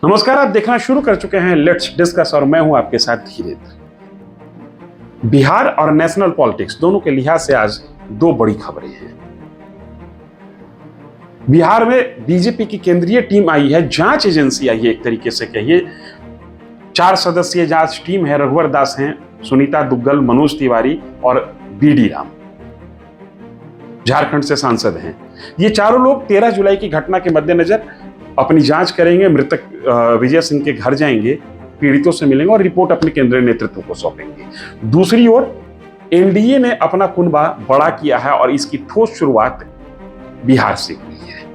नमस्कार, आप देखना शुरू कर चुके हैं लेट्स डिस्कस और मैं हूं आपके साथ धीरेन्द्र। बिहार और नेशनल पॉलिटिक्स दोनों के लिहाज से आज दो बड़ी खबरें हैं। बिहार में बीजेपी की केंद्रीय टीम आई है, जांच एजेंसी आई है, एक तरीके से कहिए 4 सदस्यीय जांच टीम है। रघुवर दास हैं, सुनीता दुग्गल, मनोज तिवारी और बीडी राम झारखंड से सांसद हैं। ये चारों लोग 13 जुलाई की घटना के मद्देनजर अपनी जांच करेंगे, मृतक विजय सिंह के घर जाएंगे, पीड़ितों से मिलेंगे और रिपोर्ट अपने केंद्रीय नेतृत्व को सौंपेंगे। दूसरी ओर एनडीए ने अपना कुनबा बड़ा किया है और इसकी ठोस शुरुआत बिहार से हुई है।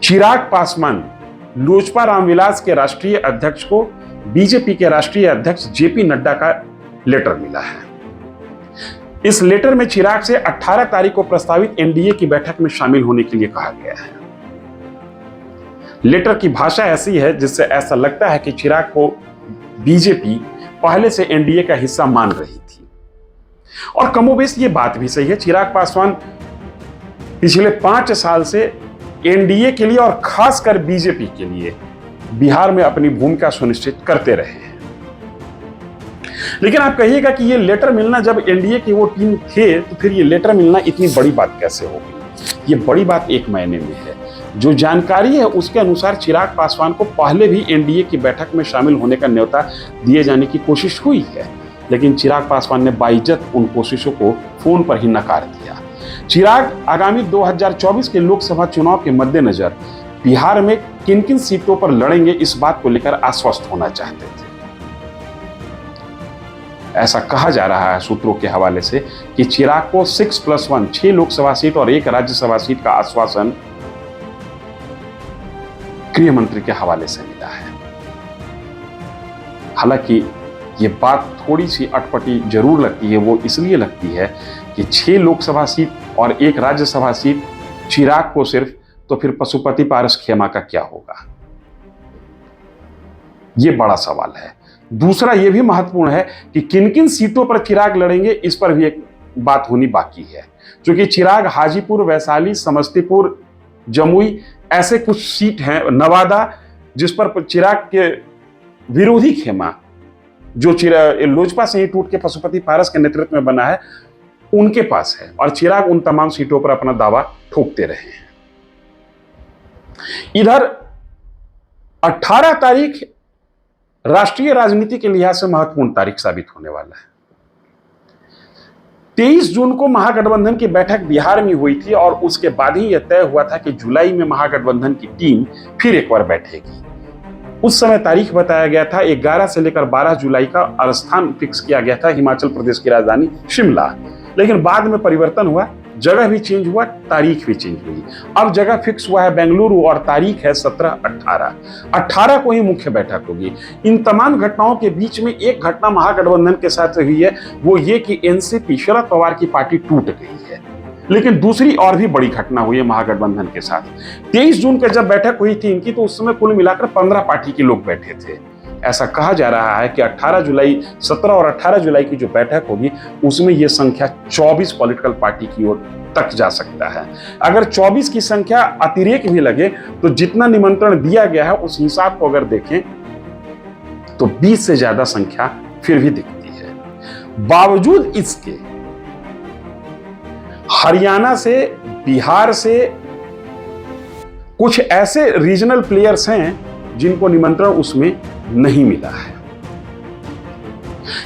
चिराग पासवान, लोजपा रामविलास के राष्ट्रीय अध्यक्ष को बीजेपी के राष्ट्रीय अध्यक्ष जेपी नड्डा का लेटर मिला है। इस लेटर में चिराग से 18 तारीख को प्रस्तावित एनडीए की बैठक में शामिल होने के लिए कहा गया है। लेटर की भाषा ऐसी है जिससे ऐसा लगता है कि चिराग को बीजेपी पहले से एनडीए का हिस्सा मान रही थी। और कमोबेश ये बात भी सही है। चिराग पासवान पिछले 5 साल से एनडीए के लिए और खासकर बीजेपी के लिए बिहार में अपनी भूमिका सुनिश्चित करते रहे हैं। लेकिन आप कहिएगा कि ये लेटर मिलना, जब एनडीए की वो टीम थे तो फिर ये लेटर मिलना इतनी बड़ी बात कैसे हो गई? ये बड़ी बात एक महीने में है। जो जानकारी है उसके अनुसार चिराग पासवान को पहले भी एनडीए की बैठक में शामिल होने का न्योता दिए जाने की कोशिश हुई है, लेकिन चिराग पासवान ने बाइज्जत उन कोशिशों को फोन पर ही नकार दिया। चिराग आगामी 2024 के लोकसभा चुनाव के मद्देनजर बिहार में किन किन सीटों पर लड़ेंगे इस बात को लेकर आश्वस्त होना चाहते थे। ऐसा कहा जा रहा है सूत्रों के हवाले से कि चिराग को 6+1 6 लोकसभा सीट और 1 राज्यसभा सीट का आश्वासन गृह मंत्री के हवाले से मिला है। हालांकि ये बात थोड़ी सी अटपटी जरूर लगती है। वो इसलिए लगती है कि 6 लोकसभा सीट और 1 राज्यसभा सीट चिराग को सिर्फ, तो फिर पशुपति पारस खेमा का क्या होगा? ये बड़ा सवाल है। दूसरा ये भी महत्वपूर्ण है कि किन किन सीटों पर चिराग लड़ेंगे, इस पर भी एक बात होनी बाकी है। क्योंकि चिराग हाजीपुर, वैशाली, समस्तीपुर, जमुई ऐसे कुछ सीट हैं, नवादा, जिस पर चिराग के विरोधी खेमा जो लोजपा से ही टूट के पशुपति पारस के नेतृत्व में बना है, उनके पास है और चिराग उन तमाम सीटों पर अपना दावा ठोकते रहे हैं। इधर 18 तारीख राष्ट्रीय राजनीति के लिहाज से महत्वपूर्ण तारीख साबित होने वाला है। 23 जून को महागठबंधन की बैठक बिहार में हुई थी और उसके बाद ही यह तय हुआ था कि जुलाई में महागठबंधन की टीम फिर एक बार बैठेगी। उस समय तारीख बताया गया था 11 से लेकर 12 जुलाई का, और स्थान फिक्स किया गया था हिमाचल प्रदेश की राजधानी शिमला। लेकिन बाद में परिवर्तन हुआ, जगह भी चेंज हुआ, तारीख भी चेंज हुई। अब जगह फिक्स हुआ है बेंगलुरु और तारीख है 17-18 को ही मुख्य बैठक होगी। इन तमाम घटनाओं के बीच में एक घटना महागठबंधन के साथ हुई है, वो ये कि एनसीपी, शरद पवार की पार्टी टूट गई है। लेकिन दूसरी और भी बड़ी घटना हुई है महागठबंधन के साथ। 23 जून को जब बैठक हुई थी इनकी, तो उस समय कुल मिलाकर 15 पार्टी के लोग बैठे थे। ऐसा कहा जा रहा है कि 17 और 18 जुलाई की जो बैठक होगी उसमें यह संख्या 24 पॉलिटिकल पार्टी की ओर तक जा सकता है। अगर 24 की संख्या अतिरेक भी लगे तो जितना निमंत्रण दिया गया है उस हिसाब को अगर देखें तो 20 से ज्यादा संख्या फिर भी दिखती है। बावजूद इसके हरियाणा से, बिहार से कुछ ऐसे रीजनल प्लेयर्स हैं जिनको निमंत्रण उसमें नहीं मिला है।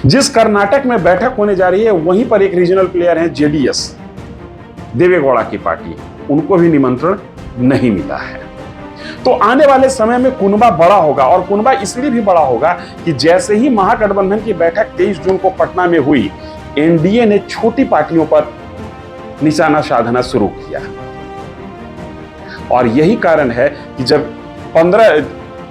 जिस कर्नाटक में बैठक होने जा रही है वहीं पर एक रीजनल प्लेयर है जेडीएस, देवेगौड़ा की पार्टी, उनको भी निमंत्रण नहीं मिला है। तो आने वाले समय में कुनबा बड़ा होगा, और कुनबा इसलिए भी बड़ा होगा कि जैसे ही महागठबंधन की बैठक 23 जून को पटना में हुई, एनडीए ने छोटी पार्टियों पर निशाना साधना शुरू किया। और यही कारण है कि जब 15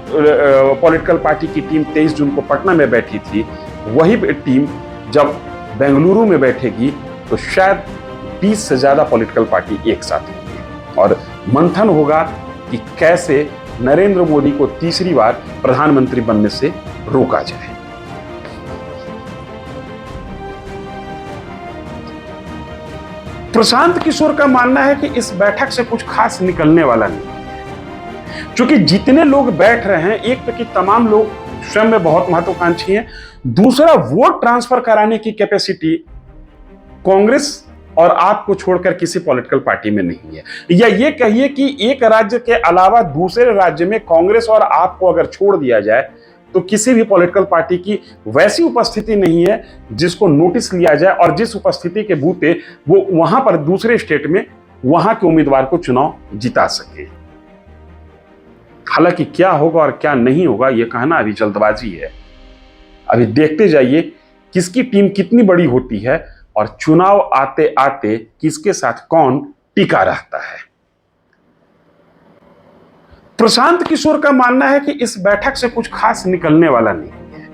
पॉलिटिकल पार्टी की टीम 23 जून को पटना में बैठी थी, वही टीम जब बेंगलुरु में बैठेगी तो शायद 20 से ज्यादा पॉलिटिकल पार्टी एक साथ होंगी और मंथन होगा कि कैसे नरेंद्र मोदी को तीसरी बार प्रधानमंत्री बनने से रोका जाए। प्रशांत किशोर का मानना है कि इस बैठक से कुछ खास निकलने वाला नहीं है। क्योंकि जितने लोग बैठ रहे हैं, एक तो कि तमाम लोग स्वयं में बहुत महत्वाकांक्षी हैं, दूसरा वोट ट्रांसफर कराने की कैपेसिटी कांग्रेस और आप को छोड़कर किसी पॉलिटिकल पार्टी में नहीं है। या ये कहिए कि एक राज्य के अलावा दूसरे राज्य में कांग्रेस और आप को अगर छोड़ दिया जाए तो किसी भी पॉलिटिकल पार्टी की वैसी उपस्थिति नहीं है जिसको नोटिस लिया जाए और जिस उपस्थिति के बूते वो वहां पर दूसरे स्टेट में वहां के उम्मीदवार को चुनाव जिता सके। हालांकि क्या होगा और क्या नहीं होगा यह कहना अभी जल्दबाजी है। अभी देखते जाइए किसकी टीम कितनी बड़ी होती है और चुनाव आते आते किसके साथ कौन टिका रहता है। प्रशांत किशोर का मानना है कि इस बैठक से कुछ खास निकलने वाला नहीं है,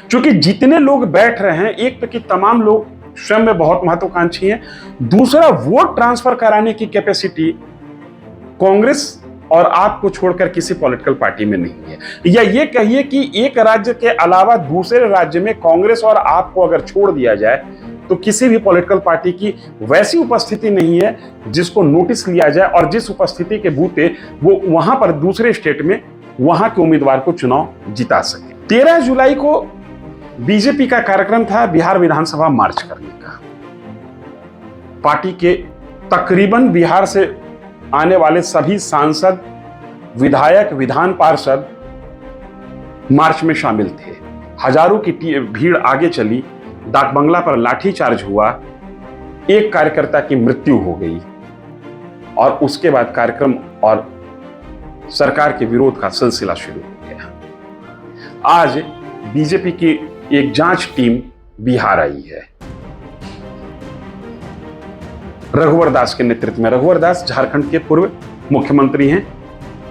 क्योंकि जितने लोग बैठ रहे हैं, एक तो कि तमाम लोग स्वयं में बहुत महत्वाकांक्षी हैं, दूसरा वोट ट्रांसफर कराने की कैपेसिटी कांग्रेस और आप को छोड़कर किसी पॉलिटिकल पार्टी में नहीं है। या ये कहिए कि एक राज्य के अलावा दूसरे राज्य में कांग्रेस और आप को अगर छोड़ दिया जाए तो किसी भी पॉलिटिकल पार्टी की वैसी उपस्थिति नहीं है जिसको नोटिस लिया जाए और जिस उपस्थिति के बूते वो वहां पर दूसरे स्टेट में वहां के उम्मीदवार को चुनाव जिता सके। 13 जुलाई को बीजेपी का कार्यक्रम था बिहार विधानसभा मार्च करने का। पार्टी के तकरीबन बिहार से आने वाले सभी सांसद, विधायक, विधान पार्षद मार्च में शामिल थे। हजारों की भीड़ आगे चली, डाक बंगला पर लाठीचार्ज हुआ, एक कार्यकर्ता की मृत्यु हो गई और उसके बाद कार्यक्रम और सरकार के विरोध का सिलसिला शुरू हो गया। आज बीजेपी की एक जांच टीम बिहार आई है रघुवर दास के नेतृत्व में। रघुवर दास झारखंड के पूर्व मुख्यमंत्री हैं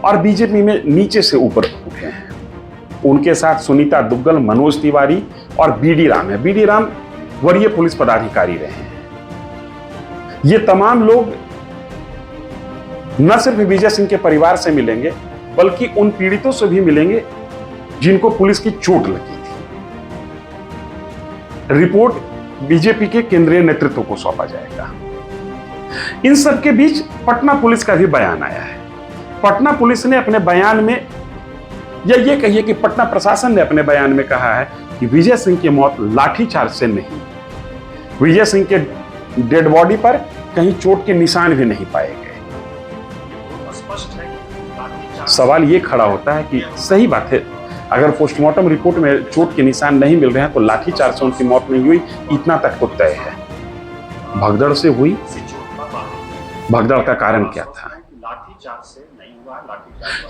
और बीजेपी में नीचे से ऊपर उठे हैं। उनके साथ सुनीता दुग्गल, मनोज तिवारी और बीडी राम है। बीडी राम वरीय पुलिस पदाधिकारी रहे हैं। ये तमाम लोग न सिर्फ विजय सिंह के परिवार से मिलेंगे बल्कि उन पीड़ितों से भी मिलेंगे जिनको पुलिस की चोट लगी थी। रिपोर्ट बीजेपी के केंद्रीय नेतृत्व को सौंपा जाएगा। इन सब के बीच पटना पुलिस का भी बयान आया है। पटना पुलिस ने अपने बयान में, या ये कहिए कि पटना प्रशासन ने अपने बयान में कहा है कि विजय सिंह की मौत लाठीचार्ज से नहीं, विजय सिंह के डेड बॉडी पर कहीं चोट के निशान भी नहीं पाए गए। सवाल ये खड़ा होता है कि सही बात है, अगर पोस्टमार्टम रिपोर्ट में चोट के निशान नहीं मिल रहे हैं तो लाठीचार्ज से उनकी मौत नहीं हुई, इतना तक तो तय है। भगदड़ से हुई, भगदड़ का कारण क्या था?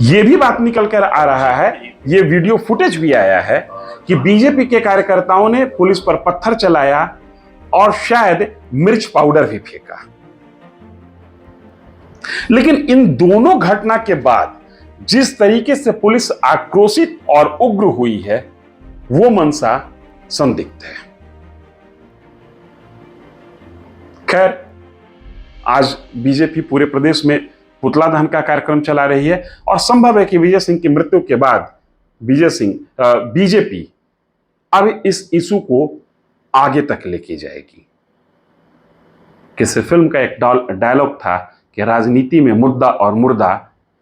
यह भी बात निकल कर आ रहा है, यह वीडियो फुटेज भी आया है कि बीजेपी के कार्यकर्ताओं ने पुलिस पर पत्थर चलाया और शायद मिर्च पाउडर भी फेंका। लेकिन इन दोनों घटना के बाद जिस तरीके से पुलिस आक्रोशित और उग्र हुई है वो मंशा संदिग्ध है। खैर, आज बीजेपी पूरे प्रदेश में पुतला दहन का कार्यक्रम चला रही है और संभव है कि विजय सिंह की मृत्यु के बाद बीजेपी अब इस इशू को आगे तक लेके जाएगी। किसी फिल्म का एक डायलॉग था कि राजनीति में मुद्दा और मुर्दा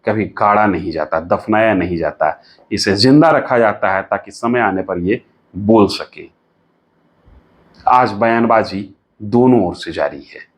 कभी गाड़ा नहीं जाता, दफनाया नहीं जाता, इसे जिंदा रखा जाता है ताकि समय आने पर ये बोल सके। आज बयानबाजी दोनों ओर से जारी है।